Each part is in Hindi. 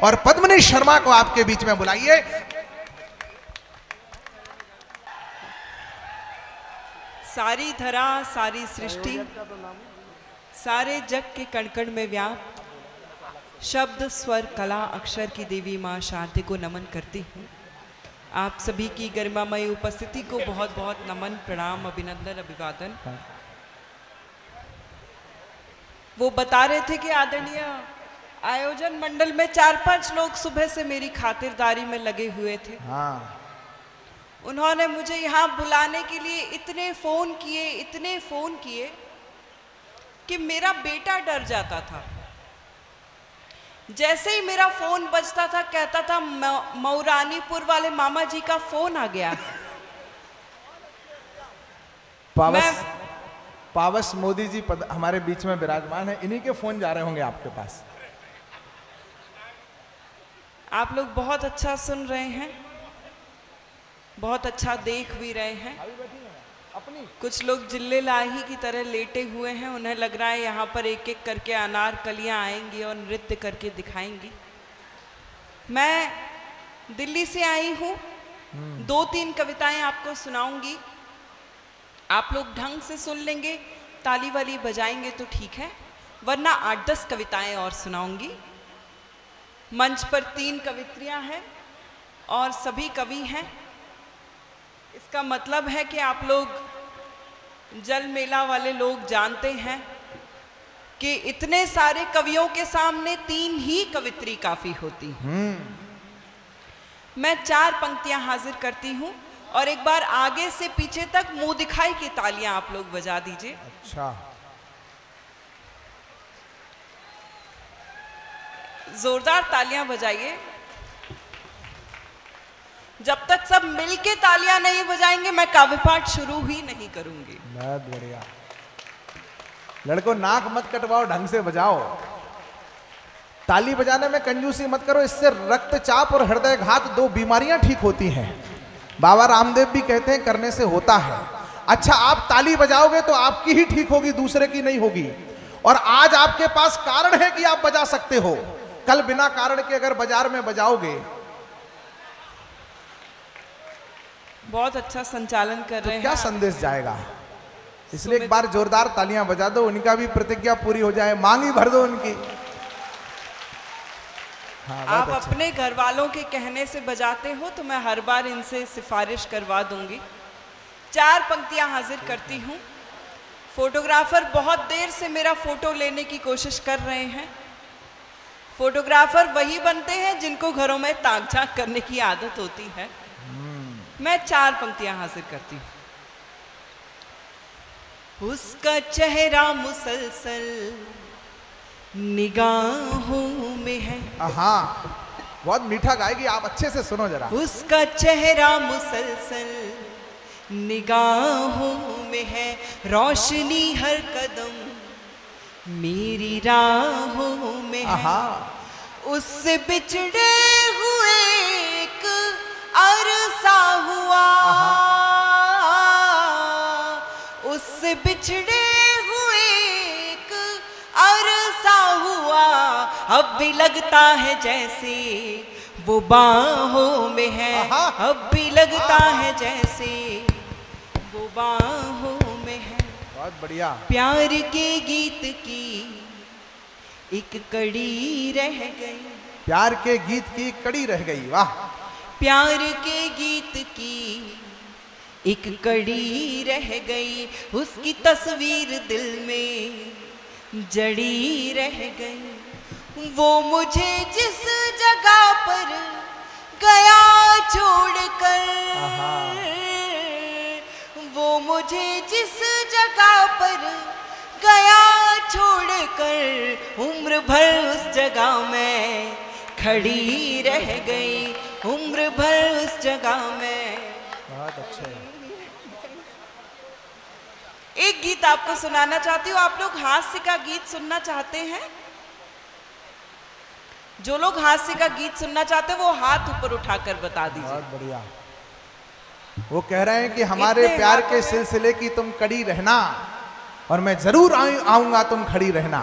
और पद्मनी शर्मा को आपके बीच में बुलाइए। सारी धरा, सारी सृष्टि, सारे जग के कण कण में व्याप्त शब्द, स्वर, कला, अक्षर की देवी माँ शांति को नमन करती हूँ। आप सभी की गरिमामयी उपस्थिति को बहुत बहुत नमन, प्रणाम, अभिनंदन, अभिवादन। वो बता रहे थे कि आदरणीय आयोजन मंडल में 4-5 लोग सुबह से मेरी खातिरदारी में लगे हुए थे। हाँ। उन्होंने मुझे यहाँ बुलाने के लिए इतने फ़ोन किए कि मेरा बेटा डर जाता था। जैसे ही मेरा फ़ोन बजता था कहता था मऊरानीपुर वाले मामा जी का फ़ोन आ गया। पावस मोदी जी हमारे बीच में विराजमान है, इन्हीं के फ़ोन जा रहे होंगे आपके पास। आप लोग बहुत अच्छा सुन रहे हैं, बहुत अच्छा देख भी रहे हैं। कुछ लोग जिल्ले लाही की तरह लेटे हुए हैं, उन्हें लग रहा है यहाँ पर एक एक करके अनारकलियाँ आएंगी और नृत्य करके दिखाएंगी। मैं दिल्ली से आई हूँ, 2-3 कविताएं आपको सुनाऊंगी। आप लोग ढंग से सुन लेंगे, ताली वाली बजाएंगे तो ठीक है, वरना 8-10 कविताएं और सुनाऊंगी। मंच पर 3 कवित्रियां हैं और सभी कवि हैं। इसका मतलब है कि आप लोग जल मेला वाले लोग जानते हैं कि इतने सारे कवियों के सामने 3 ही कवित्री काफी होती हैं। मैं 4 पंक्तियां हाजिर करती हूं और एक बार आगे से पीछे तक मुंह दिखाई की तालियां आप लोग बजा दीजिए। अच्छा। जोरदार तालियां बजाइए। जब तक सब मिलके तालियां नहीं बजाएंगे मैं काव्य पाठ शुरू ही नहीं करूंगी। बहुत बढ़िया। लड़कों नाक मत कटवाओ, ढंग से बजाओ। ताली बजाने में कंजूसी मत करो, इससे रक्तचाप और हृदय घात 2 बीमारियां ठीक होती हैं। बाबा रामदेव भी कहते हैं करने से होता है। अच्छा, आप ताली बजाओगे तो आपकी ही ठीक होगी, दूसरे की नहीं होगी। और आज आपके पास कारण है कि आप बजा सकते हो। कल बिना कारण के अगर बाजार में बजाओगे। बहुत अच्छा संचालन कर रहे हैं। क्या संदेश जाएगा? इसलिए एक बार जोरदार तालियां बजा दो, उनका भी प्रतिज्ञा पूरी हो जाए, मांगी भर दो उनकी। हाँ, आप अच्छा। अपने घर वालों के कहने से बजाते हो तो मैं हर बार इनसे सिफारिश करवा दूंगी। 4 पंक्तियां हाजिर करती हूँ। फोटोग्राफर बहुत देर से मेरा फोटो लेने की कोशिश कर रहे हैं। फोटोग्राफर वही बनते हैं जिनको घरों में ताक झांक करने की आदत होती है। मैं 4 पंक्तियां हाजिर करती हूँ। उसका चेहरा मुसलसल निगाहों में है। हाँ, बहुत मीठा गाएगी, आप अच्छे से सुनो जरा। उसका चेहरा मुसलसल निगाहों में है, रोशनी हर कदम मेरी राहों में है। उससे बिछड़े हुए एक अरसा हुआ, उससे बिछड़े हुए एक अरसा हुआ, अब भी लगता है जैसे वो बाहों में है। अब भी लगता है जैसे वो बाहों में है। बहुत बढ़िया। प्यार के गीत की एक कड़ी रह गई। प्यार के गीत की कड़ी रह गई। वाह। प्यार के गीत की एक कड़ी रह गई, उसकी तस्वीर दिल में जड़ी रह गई। वो मुझे जिस जगह पर गया छोड़कर, वो मुझे जिस जगह पर गया छोड़कर, उम्र भर उस जगह में खड़ी रह गई, उम्र भर उस जगह में। बहुत अच्छे। एक गीत आपको सुनाना चाहती हूँ। आप लोग हास्य का गीत सुनना चाहते हैं? जो लोग हास्य का गीत सुनना चाहते हैं वो हाथ ऊपर उठाकर बता दीजिए। बहुत बढ़िया। वो कह रहे हैं कि हमारे प्यार के सिलसिले की तुम कड़ी रहना और मैं जरूर आऊंगा, तुम खड़ी रहना।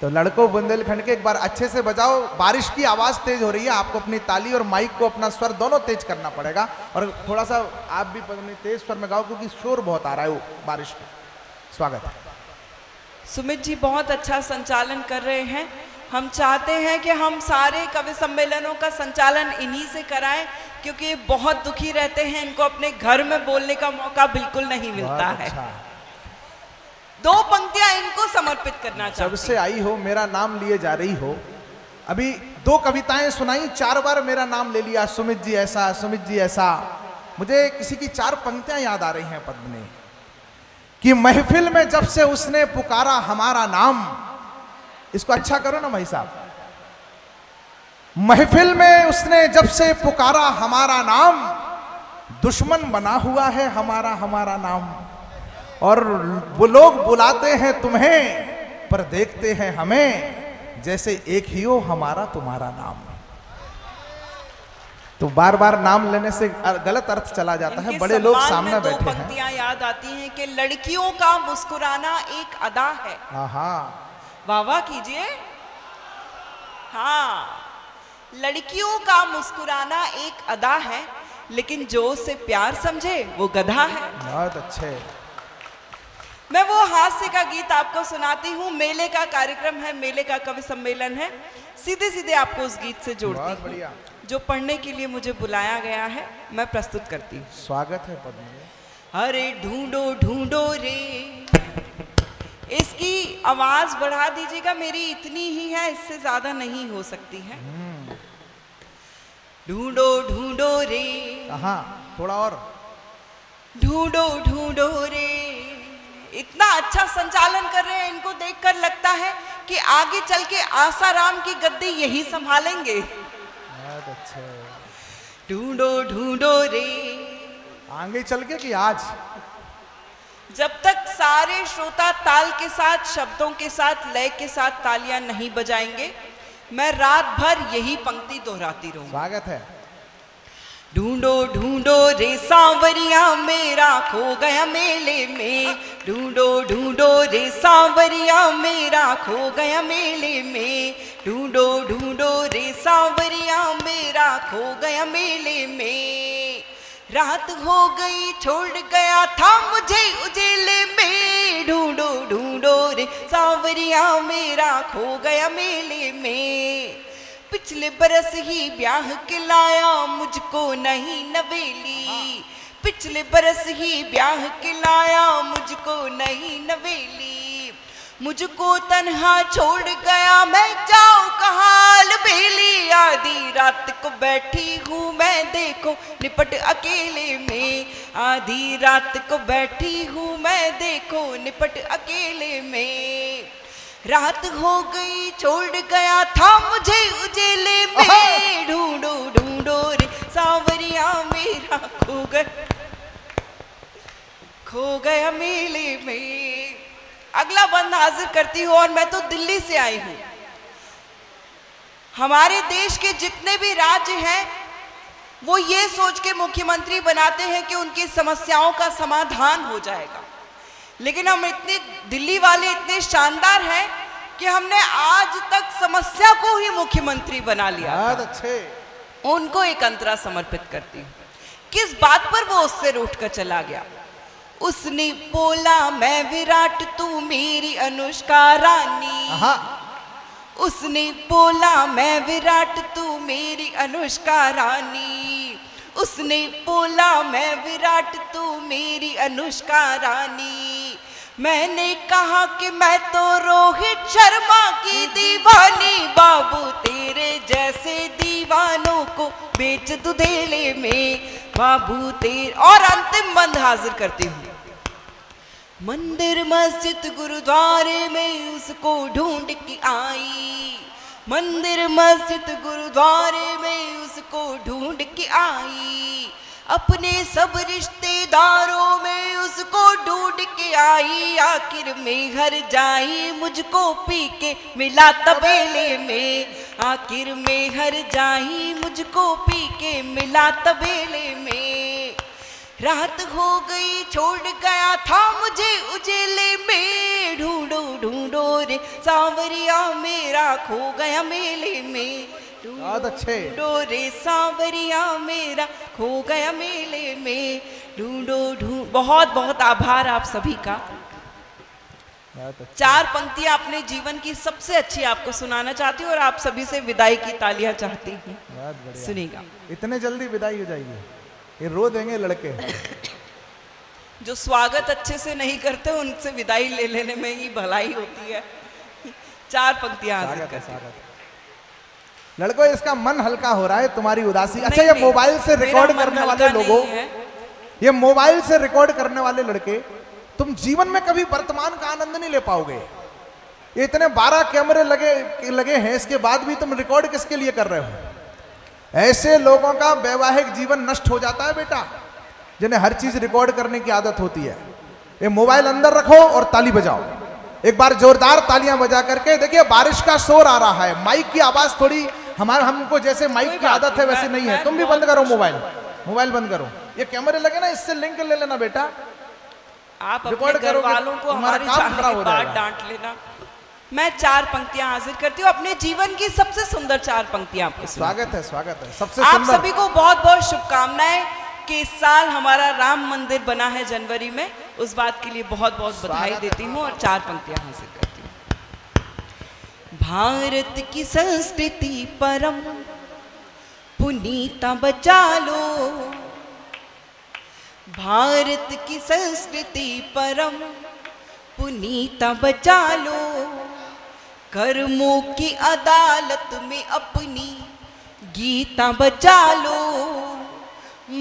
तो लड़कों बुंदेलखंड के एक बार अच्छे से बजाओ। बारिश की आवाज तेज हो रही है, आपको अपनी ताली और माइक को अपना स्वर दोनों तेज करना पड़ेगा। और थोड़ा सा आप भी अपनी तेज स्वर में गाओ क्योंकि शोर बहुत आ रहा है वो बारिश का। स्वागत है। सुमित जी बहुत अच्छा संचालन कर रहे हैं। हम चाहते हैं कि हम सारे कवि सम्मेलनों का संचालन इन्हीं से कराएं, क्योंकि ये बहुत दुखी रहते हैं, इनको अपने घर में बोलने का मौका बिल्कुल नहीं मिलता है। अच्छा। 2 पंक्तियां इनको समर्पित करना जब चाहती से आई हो मेरा नाम लिए जा रही हो, अभी 2 कविताएं सुनाई, 4 बार मेरा नाम ले लिया, सुमित जी ऐसा, सुमित जी ऐसा। मुझे किसी की 4 पंक्तियां याद आ रही हैं पद्म ने, कि महफिल में जब से उसने पुकारा हमारा नाम। इसको अच्छा करो ना भाई साहब। महफिल में उसने जब से पुकारा हमारा नाम, दुश्मन बना हुआ है हमारा नाम। और वो लोग बुलाते हैं तुम्हें पर देखते हैं हमें, जैसे एक ही हो हमारा तुम्हारा नाम। तो बार बार नाम लेने से गलत अर्थ चला जाता है। बड़े लोग सामने बैठे हैं। 2 पंक्तियां याद आती हैं कि लड़कियों का मुस्कुराना एक अदा है। वाह वाह कीजिए। हाँ, लड़कियों का मुस्कुराना एक अदा है, लेकिन जो उसे प्यार समझे वो गधा है। बहुत अच्छे। मैं वो हास्य का गीत आपको सुनाती हूँ। मेले का कार्यक्रम है, मेले का कवि सम्मेलन है, सीधे सीधे आपको उस गीत से जोड़ती हूँ बढ़िया। जो पढ़ने के लिए मुझे बुलाया गया है, मैं प्रस्तुत करती हूँ। स्वागत है पद्म। अरे ढूंढो ढूंढो रे, इसकी आवाज बढ़ा दीजिएगा, मेरी इतनी ही है, इससे ज्यादा नहीं हो सकती है। ढूंढो ढूंढो रे, हाँ थोड़ा और। ढूंढो ढूंढो रे। इतना अच्छा संचालन कर रहे हैं, इनको देखकर लगता है कि आगे चल के आसाराम की गद्दी यही संभालेंगे। बहुत अच्छे। ढूंढो ढूंढो रे। आगे चल के कि आज? जब तक सारे श्रोता ताल के साथ, शब्दों के साथ, लय के साथ तालियां नहीं बजाएंगे, मैं रात भर यही पंक्ति दोहराती रहूंगी। स्वागत है। ढूंढो ढूंढो रे सांवरिया मेरा खो गया मेले में। ढूंढो ढूंढो रे सांवरिया मेरा खो गया मेले में। ढूंढो ढूंढो रे सांवरिया मेरा खो गया मेले में। रात हो गई छोड़ गया था मुझे उजेले में। ढूंढो ढूंढो रे सांवरिया मेरा खो गया मेले में। पिछले बरस ही ब्याह के लाया मुझको नहीं नवेली। पिछले बरस ही ब्याह के लाया मुझको नहीं नवेली। मुझको तन्हा छोड़ गया, मैं जाऊं कहाँ अलबेली। आधी रात को बैठी हूँ मैं देखो निपट अकेले में। आधी रात को बैठी हूँ मैं देखो निपट अकेले में। रात हो गई छोड़ गया था मुझे उजेले में। ढूंढो ढूंढो रे सांवरिया मेरा खो गया मेले में। अगला बंद हाजिर करती हूँ, और मैं तो दिल्ली से आई हूँ। हमारे देश के जितने भी राज्य हैं वो ये सोच के मुख्यमंत्री बनाते हैं कि उनकी समस्याओं का समाधान हो जाएगा, लेकिन हम इतने दिल्ली वाले इतने शानदार हैं कि हमने आज तक समस्या को ही मुख्यमंत्री बना लिया। बहुत अच्छे। उनको एक अंतरा समर्पित करती हूँ। किस बात पर वो उससे रूठ कर चला गया? उसने बोला मैं विराट तू मेरी अनुष्का रानी। उसने बोला मैं विराट तू मेरी अनुष्का रानी। उसने बोला मैं विराट तू मेरी अनुष्का रानी। मैंने कहा कि मैं तो रोहित शर्मा की दीवानी। बाबू तेरे जैसे दीवानों को बेच दूं धेले में। बाबू तेरे। और अंतिम बंद हाजिर करती हूँ। मंदिर मस्जिद गुरुद्वारे में उसको ढूंढ के आई। मंदिर मस्जिद गुरुद्वारे में उसको ढूंढ के आई। अपने सब रिश्तेदारों में उसको ढूंढ के आई। आखिर में घर जाई मुझको पी के मिला तबेले में। आखिर में घर जाई मुझको पी के मिला तबेले में। रात हो गई छोड़ गया था मुझे उजेले में, ढूंढो ढूंढो रे सांवरिया मेरा खो गया मेले में, बहुत अच्छे। ढूंढो रे सांवरिया मेरा खो गया मेले में, ढूंढो ढूंढ। बहुत बहुत आभार आप सभी का। बहुत अच्छे। 4 पंक्तियां अपने जीवन की सबसे अच्छी आपको सुनाना चाहती हूँ और आप सभी से विदाई की तालियां चाहती हूँ। बहुत बढ़िया। सुनिएगा। इतने जल्दी विदाई हो जाएगी, ये रो देंगे लड़के। जो स्वागत अच्छे से नहीं करते उनसे विदाई ले लेने में ही भलाई होती है। 4 पंक्तियां हाजिर स्वागत है, करती हूँ। स्वागत है। लड़कों, इसका मन हल्का हो रहा है तुम्हारी उदासी। अच्छा, नहीं, ये नहीं, मोबाइल से मेरा रिकॉर्ड मन करने हल्का वाले नहीं लोगों, है। ये मोबाइल से रिकॉर्ड करने वाले लड़के, तुम जीवन में कभी वर्तमान का आनंद नहीं ले पाओगे। ये इतने 12 कैमरे लगे हैं, इसके बाद भी तुम रिकॉर्ड किसके लिए कर रहे हो? ऐसे लोगों का वैवाहिक जीवन नष्ट हो जाता है बेटा, जिन्हें हर चीज रिकॉर्ड करने की आदत होती है। ये मोबाइल अंदर रखो और ताली बजाओ। एक बार जोरदार तालियां बजा करके देखिए, बारिश का शोर आ रहा है, माइक की आवाज थोड़ी हमको जैसे माइक की आदत है वैसे नहीं है। तुम भी बंद करो मोबाइल बंद करो। ये कैमरे लगे ना, इससे लिंक ले लेना बेटा। आप अपने रिकॉर्ड घर करोगे, वालों को तुम्हारा हमारी काम चाह खराब के हो बाद जाएगा। डांट लेना। मैं 4 पंक्तियां हाजिर करती हूँ, अपने जीवन की सबसे सुंदर 4 पंक्तियां आपको सुनाती हूँ। स्वागत है सबसे आप सुंदर। सभी को बहुत बहुत शुभकामनाएं कि इस साल हमारा राम मंदिर बना है जनवरी में, उस बात के लिए बहुत बहुत बधाई स्वागत है। देती हूँ और 4 पंक्तियां हाजिर करती हूँ। भारत की संस्कृति परम पुनीता बचा लो, भारत की संस्कृति परम पुनीता बचा लो, कर्मों की अदालत में अपनी गीता बचा लो,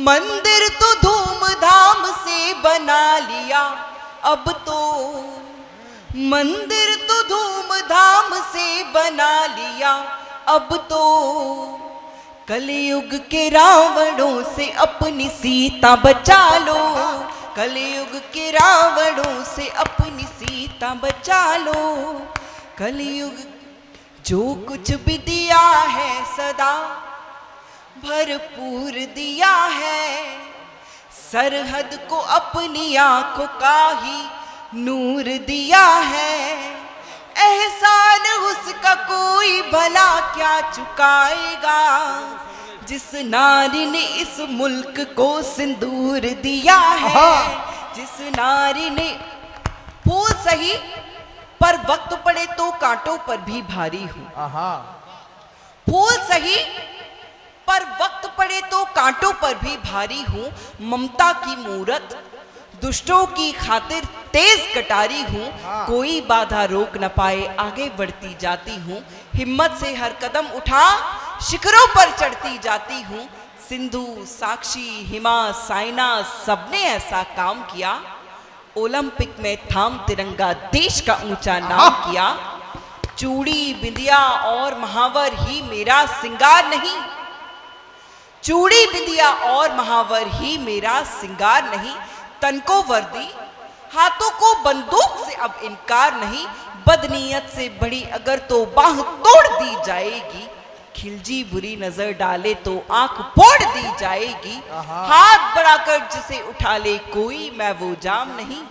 मंदिर तो धूमधाम से बना लिया, अब तो मंदिर तो धूमधाम से बना लिया, अब तो कलयुग के रावणों से अपनी सीता बचा लो, कलयुग के रावणों से अपनी सीता बचा लो, कलयुग जो कुछ भी दिया है सदा भरपूर दिया है, सरहद को अपनी आंखों का ही नूर दिया है, एहसान उसका कोई भला क्या चुकाएगा, जिस नारी ने इस मुल्क को सिंदूर दिया है, जिस नारी ने फूल सही पर वक्त पड़े तो कांटों पर भी भारी हूँ, फूल सही पर वक्त पड़े तो कांटों पर भी भारी हूँ, ममता की मूरत दुष्टों की खातिर तेज कटारी हूँ, कोई बाधा रोक न पाए आगे बढ़ती जाती हूँ, हिम्मत से हर कदम उठा शिखरों पर चढ़ती जाती हूँ, सिंधु साक्षी हिमा साइना सबने ऐसा काम किया, ओलंपिक में थाम तिरंगा देश का ऊंचा नाम किया, चूड़ी बिंदिया और महावर ही मेरा सिंगार नहीं, चूड़ी बिंदिया और महावर ही मेरा सिंगार नहीं, तन को वर्दी हाथों को बंदूक से अब इनकार नहीं, बदनीयत से बड़ी अगर तो बाह तोड़ दी जाएगी, खिलजी बुरी नजर डाले तो आंख फोड़ दी जाएगी, हाथ बढ़ाकर जिसे उठा ले कोई मैं वो जाम नहीं,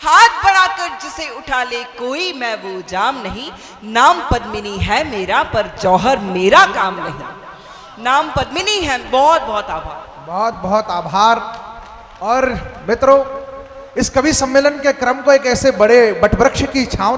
हाथ बढ़ाकर जिसे उठा ले कोई मैं वो जाम नहीं, नाम पद्मिनी है मेरा पर जौहर मेरा काम नहीं, नाम पद्मिनी है। बहुत बहुत आभार, बहुत बहुत आभार। और मित्रों, इस कवि सम्मेलन के क्रम को एक ऐसे बड़े वटवृक्ष की छांव तक